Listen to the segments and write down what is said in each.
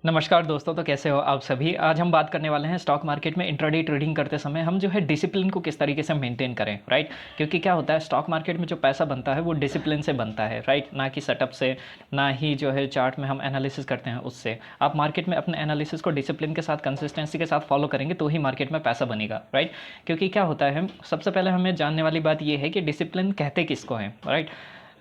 नमस्कार दोस्तों, तो कैसे हो आप सभी। आज हम बात करने वाले हैं स्टॉक मार्केट में इंट्राडे ट्रेडिंग करते समय हम जो है डिसिप्लिन को किस तरीके से मेंटेन करें, राइट। क्योंकि क्या होता है, स्टॉक मार्केट में जो पैसा बनता है वो डिसिप्लिन से बनता है, राइट, ना कि सेटअप से, ना ही जो है चार्ट में हम एनालिसिस करते हैं उससे। आप मार्केट में अपने एनालिसिस को डिसिप्लिन के साथ, कंसिस्टेंसी के साथ फॉलो करेंगे तो ही मार्केट में पैसा बनेगा, राइट। क्योंकि क्या होता है, सबसे पहले हमें जानने वाली बात ये है कि डिसिप्लिन कहते किसको हैं, राइट।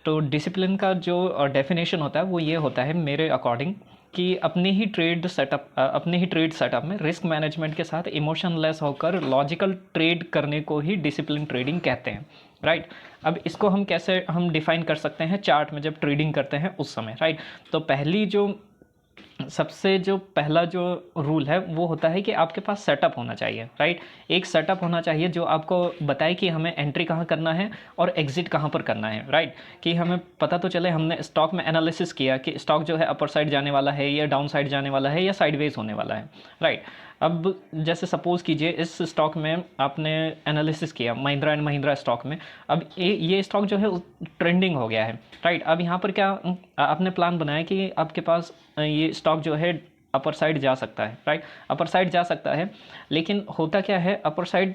तो डिसिप्लिन का जो डेफिनेशन होता है वो ये होता है मेरे अकॉर्डिंग कि अपने ही ट्रेड सेटअप में रिस्क मैनेजमेंट के साथ इमोशनलेस होकर लॉजिकल ट्रेड करने को ही डिसिप्लिन ट्रेडिंग कहते हैं, राइट। अब इसको हम कैसे डिफाइन कर सकते हैं चार्ट में जब ट्रेडिंग करते हैं उस समय, राइट। तो सबसे जो पहला जो रूल है वो होता है कि आपके पास सेटअप होना चाहिए, राइट। एक सेटअप होना चाहिए जो आपको बताए कि हमें एंट्री कहाँ करना है और एग्जिट कहाँ पर करना है, राइट। कि हमें पता तो चले, हमने स्टॉक में एनालिसिस किया कि स्टॉक जो है अपर साइड जाने वाला है या डाउन साइड जाने वाला है या साइडवेज होने वाला है, राइट। अब जैसे सपोज़ कीजिए इस स्टॉक में आपने एनालिसिस किया महिंद्रा एंड महिंद्रा स्टॉक में। अब ये स्टॉक जो है ट्रेंडिंग हो गया है, राइट। अब यहाँ पर क्या आपने प्लान बनाया कि आपके पास ये स्टॉक जो है अपर साइड जा सकता है, राइट। अपर साइड जा सकता है, लेकिन होता क्या है, अपर साइड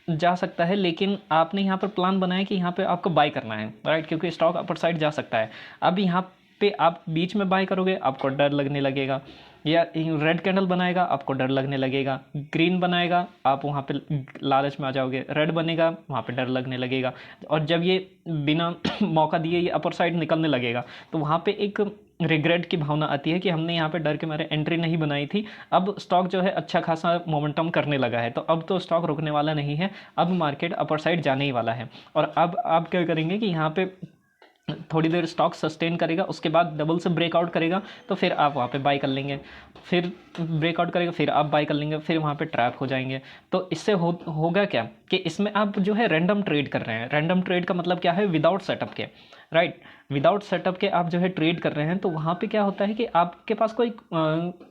जा सकता है लेकिन आपने यहाँ पर प्लान बनाया कि यहाँ पे आपको बाय करना है, राइट, क्योंकि स्टॉक अपर साइड जा सकता है। अब यहाँ पे आप बीच में बाय करोगे आपको डर लगने लगेगा, या रेड कैंडल बनाएगा आपको डर लगने लगेगा, ग्रीन बनाएगा आप वहाँ पे लालच में आ जाओगे, रेड बनेगा वहाँ पे डर लगने लगेगा। और जब ये बिना मौका दिए ये अपर साइड निकलने लगेगा तो वहाँ पे एक रिग्रेट की भावना आती है कि हमने यहाँ पे डर के मारे एंट्री नहीं बनाई थी। अब स्टॉक जो है अच्छा खासा मोमेंटम करने लगा है, तो अब तो स्टॉक रुकने वाला नहीं है, अब मार्केट अपर साइड जाने ही वाला है। और अब आप क्या करेंगे कि यहाँ पे थोड़ी देर स्टॉक सस्टेन करेगा, उसके बाद डबल से ब्रेकआउट करेगा तो फिर आप वहाँ पे बाय कर लेंगे, फिर ब्रेकआउट करेगा फिर आप बाय कर लेंगे, फिर वहाँ पे ट्रैप हो जाएंगे। तो इससे होगा क्या कि इसमें आप जो है रैंडम ट्रेड कर रहे हैं। रैंडम ट्रेड का मतलब क्या है, विदाउट सेटअप के, राइट। विदाउट सेटअप के आप जो है ट्रेड कर रहे हैं, तो वहाँ पे क्या होता है कि आपके पास कोई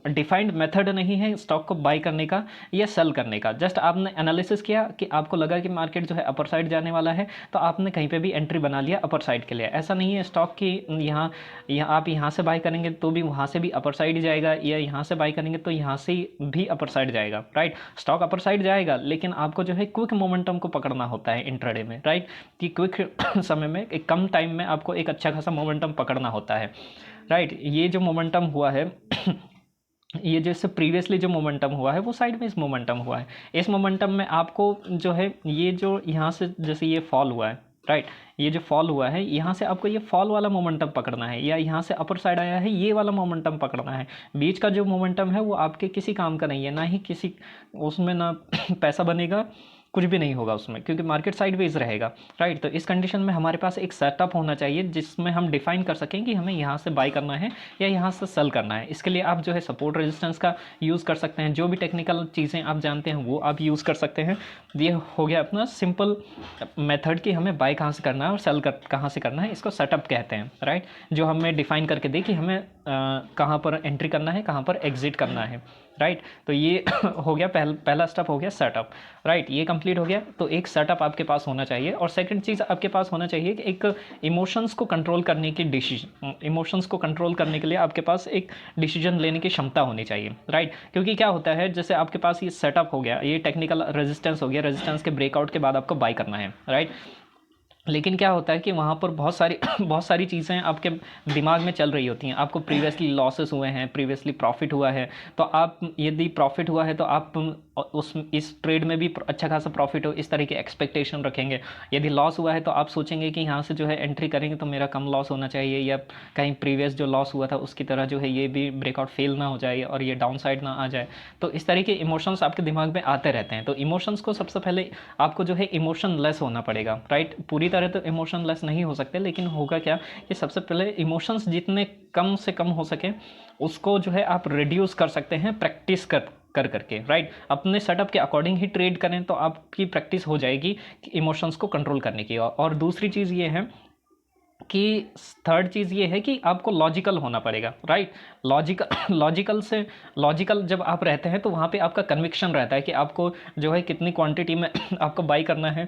डिफाइंड मेथड नहीं है स्टॉक को बाय करने का या सेल करने का। जस्ट आपने एनालिसिस किया कि आपको लगा कि मार्केट जो है अपर साइड जाने वाला है, तो आपने कहीं पे भी एंट्री बना लिया अपर साइड के लिए। ऐसा नहीं है स्टॉक की यहाँ आप यहाँ से बाय करेंगे तो भी वहाँ से भी अपर साइड ही जाएगा, या यहाँ से बाय करेंगे तो यहाँ से भी अपर साइड जाएगा, राइट। स्टॉक अपर साइड जाएगा लेकिन आपको जो है क्विक मोमेंटम को पकड़ना होता है इंट्राडे में, राइट। कि क्विक समय में एक कम टाइम में आपको एक अच्छा खासा मोमेंटम पकड़ना होता है, राइट। ये जो मोमेंटम हुआ है ये जैसे प्रीवियसली जो मोमेंटम हुआ है वो साइडवेज मोमेंटम हुआ है। इस मोमेंटम में आपको जो है ये जो यहाँ से जैसे ये फॉल हुआ है, राइट, ये जो फॉल हुआ है यहाँ से आपको ये फॉल वाला मोमेंटम पकड़ना है, या यहाँ से अपर साइड आया है ये वाला मोमेंटम पकड़ना है। बीच का जो मोमेंटम है वो आपके किसी काम का नहीं है, ना ही किसी उसमें ना पैसा बनेगा, कुछ भी नहीं होगा उसमें, क्योंकि मार्केट साइडवेज रहेगा, राइट। तो इस कंडीशन में हमारे पास एक सेटअप होना चाहिए जिसमें हम डिफाइन कर सकें कि हमें यहाँ से बाय करना है या यहाँ से सेल करना है। इसके लिए आप जो है सपोर्ट रेजिस्टेंस का यूज़ कर सकते हैं, जो भी टेक्निकल चीज़ें आप जानते हैं वो आप यूज़ कर सकते हैं। ये हो गया अपना सिंपल मेथड कि हमें बाय कहाँ से करना है और सेल कहाँ से करना है, इसको सेटअप कहते हैं, राइट। जो हमें डिफाइन करके दे कि हमें कहाँ पर एंट्री करना है, कहाँ पर एग्जिट करना है, राइट। तो ये हो गया पहला स्टेप हो गया सेटअप, राइट। ये कंप्लीट हो गया, तो एक सेटअप आपके पास होना चाहिए। और सेकंड चीज़ आपके पास होना चाहिए कि एक इमोशंस को कंट्रोल करने की इमोशंस को कंट्रोल करने के लिए आपके पास एक डिसीजन लेने की क्षमता होनी चाहिए, राइट। क्योंकि क्या होता है, जैसे आपके पास ये सेटअप हो गया, ये टेक्निकल रेजिस्टेंस हो गया, रेजिस्टेंस के ब्रेकआउट के बाद आपको बाय करना है, राइट। लेकिन क्या होता है कि वहाँ पर बहुत सारी चीज़ें आपके दिमाग में चल रही होती हैं। आपको प्रीवियसली लॉसेस हुए हैं, प्रीवियसली प्रॉफिट हुआ है, तो आप यदि प्रॉफिट हुआ है तो आप इस ट्रेड में भी अच्छा खासा प्रॉफिट हो इस तरह की एक्सपेक्टेशन रखेंगे। यदि लॉस हुआ है तो आप सोचेंगे कि यहाँ से जो है एंट्री करेंगे तो मेरा कम लॉस होना चाहिए, या कहीं प्रीवियस जो लॉस हुआ था उसकी तरह जो है ये भी ब्रेकआउट फेल ना हो जाए और ये डाउन साइड ना आ जाए। तो इस तरह के इमोशंस आपके दिमाग में आते रहते हैं। तो इमोशंस को सबसे पहले आपको जो है इमोशनलेस होना पड़ेगा, राइट। पूरी तरह तो इमोशनलेस नहीं हो सकते, लेकिन होगा क्या कि सबसे पहले इमोशंस जितने कम से कम हो सके उसको जो है आप रिड्यूस कर सकते हैं प्रैक्टिस करके, राइट। अपने सेटअप के अकॉर्डिंग ही ट्रेड करें तो आपकी प्रैक्टिस हो जाएगी इमोशंस को कंट्रोल करने की। और दूसरी चीज़ ये है कि थर्ड चीज़ ये है कि आपको लॉजिकल होना पड़ेगा, राइट। लॉजिकल जब आप रहते हैं तो वहाँ पे आपका कन्विक्शन रहता है कि आपको जो है कितनी क्वांटिटी में आपको बाई करना है,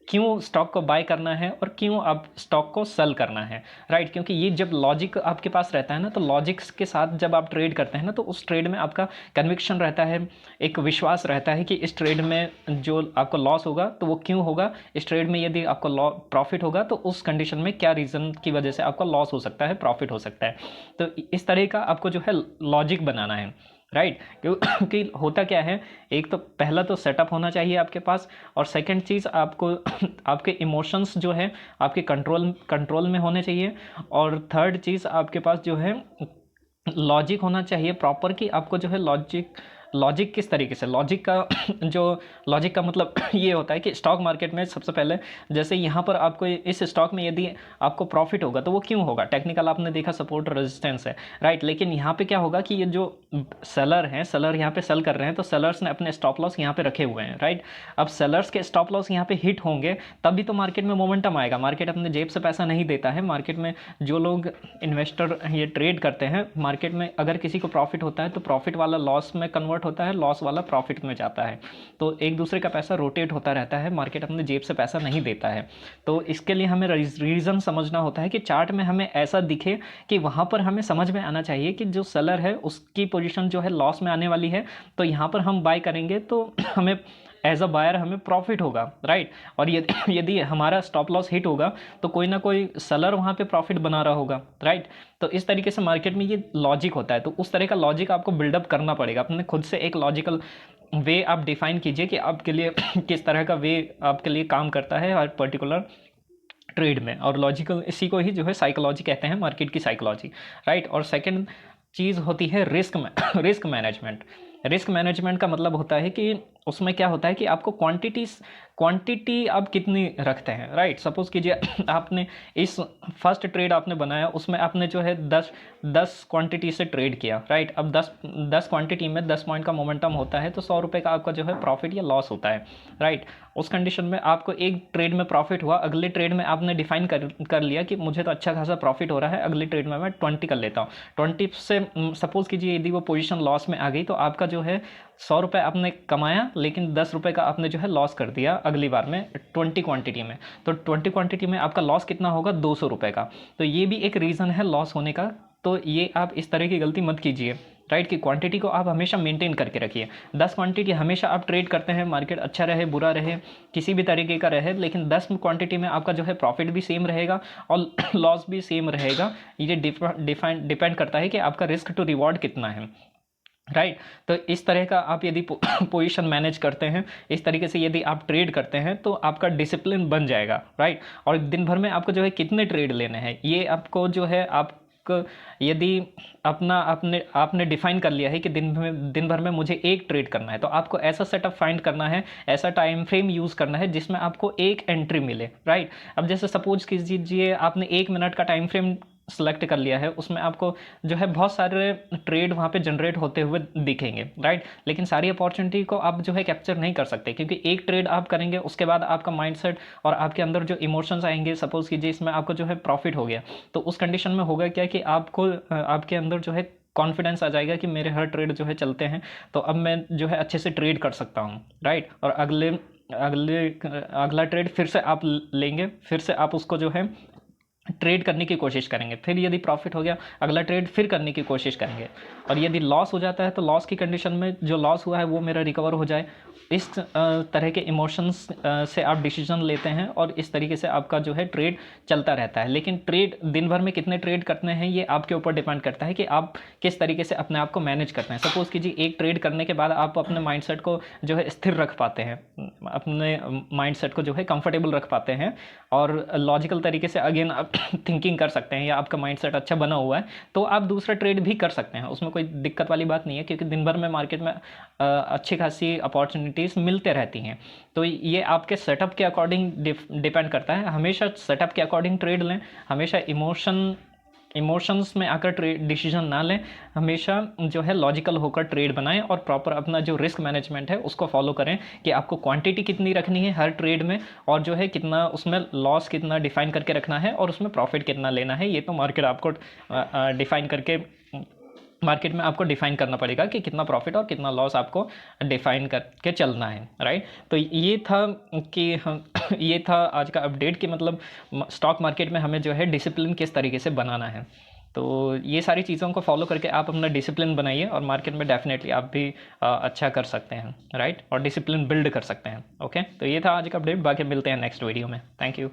क्यों स्टॉक को बाय करना है और क्यों आप स्टॉक को सेल करना है, राइट। क्योंकि ये जब लॉजिक आपके पास रहता है ना, तो लॉजिक्स के साथ जब आप ट्रेड करते हैं ना, तो उस ट्रेड में आपका कन्विक्शन रहता है, एक विश्वास रहता है कि इस ट्रेड में जो आपको लॉस होगा तो वो क्यों होगा, इस ट्रेड में यदि आपको प्रॉफिट होगा तो उस कंडीशन में क्या रीज़न की वजह से आपका लॉस हो सकता है, प्रॉफिट हो सकता है। तो इस तरह का आपको जो है लॉजिक बनाना है, राइट। क्योंकि होता क्या है, एक तो पहला तो सेटअप होना चाहिए आपके पास, और सेकंड चीज़ आपको आपके इमोशंस जो है आपके कंट्रोल में होने चाहिए, और थर्ड चीज़ आपके पास जो है लॉजिक होना चाहिए प्रॉपर, कि आपको जो है लॉजिक किस तरीके से, लॉजिक का जो लॉजिक का मतलब ये होता है कि स्टॉक मार्केट में सबसे पहले जैसे यहाँ पर आपको इस स्टॉक में यदि आपको प्रॉफिट होगा तो वो क्यों होगा, टेक्निकल आपने देखा सपोर्ट रेजिस्टेंस है, राइट। लेकिन यहाँ पे क्या होगा कि ये जो सेलर यहाँ पे सेल कर रहे हैं, तो सेलर्स ने अपने स्टॉप लॉस यहाँ पे रखे हुए हैं, राइट। अब सेलर्स के स्टॉप लॉस यहाँ पे हिट होंगे तभी तो मार्केट में मोमेंटम आएगा। मार्केट अपने जेब से पैसा नहीं देता है, मार्केट में जो लोग इन्वेस्टर ये ट्रेड करते हैं, मार्केट में अगर किसी को प्रॉफिट होता है तो प्रॉफिट वाला लॉस में कन्वर्ट होता है, लॉस वाला प्रॉफिट में जाता है, तो एक दूसरे का पैसा रोटेट होता रहता है, मार्केट अपने जेब से पैसा नहीं देता है। तो इसके लिए हमें रीज़न समझना होता है कि चार्ट में हमें ऐसा दिखे कि वहाँ पर हमें समझ में आना चाहिए कि जो सेलर है उसकी पोजीशन जो है लॉस में आने वाली है, तो यहाँ पर हम बाय करेंगे तो हमें एज अ बायर हमें प्रॉफिट होगा, राइट। और यदि हमारा स्टॉप लॉस हिट होगा तो कोई ना कोई सेलर वहाँ पे प्रॉफिट बना रहा होगा, राइट। तो इस तरीके से मार्केट में ये लॉजिक होता है, तो उस तरह का लॉजिक आपको बिल्डअप करना पड़ेगा, अपने खुद से एक लॉजिकल वे आप डिफाइन कीजिए कि आपके लिए किस तरह का वे आपके लिए काम करता है हर पर्टिकुलर ट्रेड में। और लॉजिकल, इसी को ही जो है साइकोलॉजी कहते हैं, मार्केट की साइकोलॉजी, राइट। और सेकंड चीज़ होती है रिस्क मैनेजमेंट। रिस्क मैनेजमेंट का मतलब होता है कि उसमें क्या होता है कि आपको क्वांटिटी आप कितनी रखते हैं, राइट। सपोज कीजिए आपने इस फर्स्ट ट्रेड आपने बनाया, उसमें आपने जो है 10 क्वांटिटी से ट्रेड किया, राइट। अब 10 क्वांटिटी में 10 पॉइंट का मोमेंटम होता है, तो 100 रुपये का आपका जो है प्रॉफिट या लॉस होता है, राइट। उस कंडीशन में आपको एक ट्रेड में प्रॉफिट हुआ, अगले ट्रेड में आपने डिफाइन कर लिया कि मुझे तो अच्छा खासा प्रॉफिट हो रहा है, अगले ट्रेड में मैं 20 कर लेता हूँ। 20 से सपोज कीजिए यदि वो पोजीशन लॉस में आ गई, तो आपका जो है 100 रुपये आपने कमाया, लेकिन 10 रुपये का आपने जो है लॉस कर दिया अगली बार में 20 क्वांटिटी में। तो 20 क्वांटिटी में आपका लॉस कितना होगा, 200 रुपये का। तो ये भी एक रीज़न है लॉस होने का। तो ये आप इस तरह की गलती मत कीजिए, राइट, कि क्वांटिटी को आप हमेशा मेंटेन करके रखिए। 10 क्वांटिटी हमेशा आप ट्रेड करते हैं, मार्केट अच्छा रहे बुरा रहे किसी भी तरीके का रहे, लेकिन 10 क्वांटिटी में आपका जो है प्रॉफिट भी सेम रहेगा और लॉस भी सेम रहेगा। ये डिपेंड करता है कि आपका रिस्क टू रिवॉर्ड कितना है, राइट। तो इस तरह का आप यदि पोजीशन मैनेज करते हैं, इस तरीके से यदि आप ट्रेड करते हैं, तो आपका डिसिप्लिन बन जाएगा, राइट। और दिन भर में आपको जो है कितने ट्रेड लेने हैं, ये आपको जो है आप यदि आपने डिफाइन कर लिया है कि दिन भर में मुझे एक ट्रेड करना है, तो आपको ऐसा सेटअप फाइंड करना है, ऐसा टाइम फ्रेम यूज़ करना है जिसमें आपको एक एंट्री मिले, राइट। अब जैसे सपोज कीजिए आपने 1 मिनट का टाइम फ्रेम सेलेक्ट कर लिया है, उसमें आपको जो है बहुत सारे ट्रेड वहाँ पे जनरेट होते हुए दिखेंगे, राइट। लेकिन सारी अपॉर्चुनिटी को आप जो है कैप्चर नहीं कर सकते, क्योंकि एक ट्रेड आप करेंगे, उसके बाद आपका माइंडसेट और आपके अंदर जो इमोशंस आएंगे, सपोज कीजिए इसमें आपको जो है प्रॉफिट हो गया, तो उस कंडीशन में होगा क्या कि आपको आपके अंदर जो है कॉन्फिडेंस आ जाएगा कि मेरे हर ट्रेड जो है चलते हैं, तो अब मैं जो है अच्छे से ट्रेड कर सकता हूँ, राइट। और अगला ट्रेड फिर से आप लेंगे, फिर से आप उसको जो है ट्रेड करने की कोशिश करेंगे, फिर यदि प्रॉफिट हो गया अगला ट्रेड फिर करने की कोशिश करेंगे, और यदि लॉस हो जाता है तो लॉस की कंडीशन में जो लॉस हुआ है वो मेरा रिकवर हो जाए। इस तरह के इमोशंस से आप डिसीजन लेते हैं, और इस तरीके से आपका जो है ट्रेड चलता रहता है। लेकिन ट्रेड दिन भर में कितने ट्रेड करते हैं ये आपके ऊपर डिपेंड करता है कि आप किस तरीके से अपने आप को मैनेज करते हैं। सपोज कीजिए एक ट्रेड करने के बाद आप अपने माइंडसेट को जो है स्थिर रख पाते हैं, अपने माइंडसेट को जो है कंफर्टेबल रख पाते हैं, और लॉजिकल तरीके से अगेन आप थिंकिंग कर सकते हैं, या आपका माइंडसेट अच्छा बना हुआ है, तो आप दूसरा ट्रेड भी कर सकते हैं, उसमें कोई दिक्कत वाली बात नहीं है, क्योंकि दिन भर में मार्केट में अच्छी खासी अपॉर्चुनिटीज़ मिलते रहती हैं। तो ये आपके सेटअप के अकॉर्डिंग डिपेंड करता है। हमेशा सेटअप के अकॉर्डिंग ट्रेड लें, हमेशा इमोशंस में आकर ट्रेड डिसीजन ना लें, हमेशा जो है लॉजिकल होकर ट्रेड बनाएं, और प्रॉपर अपना जो रिस्क मैनेजमेंट है उसको फॉलो करें कि आपको क्वांटिटी कितनी रखनी है हर ट्रेड में, और जो है कितना उसमें लॉस कितना डिफाइन करके रखना है, और उसमें प्रॉफिट कितना लेना है, ये तो मार्केट आपको डिफाइन करके मार्केट में आपको डिफाइन करना पड़ेगा कि कितना प्रॉफिट और कितना लॉस आपको डिफाइन करके चलना है, राइट। तो ये था कि हम ये था आज का अपडेट कि मतलब स्टॉक मार्केट में हमें जो है डिसिप्लिन किस तरीके से बनाना है। तो ये सारी चीज़ों को फॉलो करके आप अपना डिसिप्लिन बनाइए और मार्केट में डेफिनेटली आप भी अच्छा कर सकते हैं, राइट, और डिसिप्लिन बिल्ड कर सकते हैं। ओके, तो ये था आज का अपडेट, बाकी मिलते हैं नेक्स्ट वीडियो में। Thank you.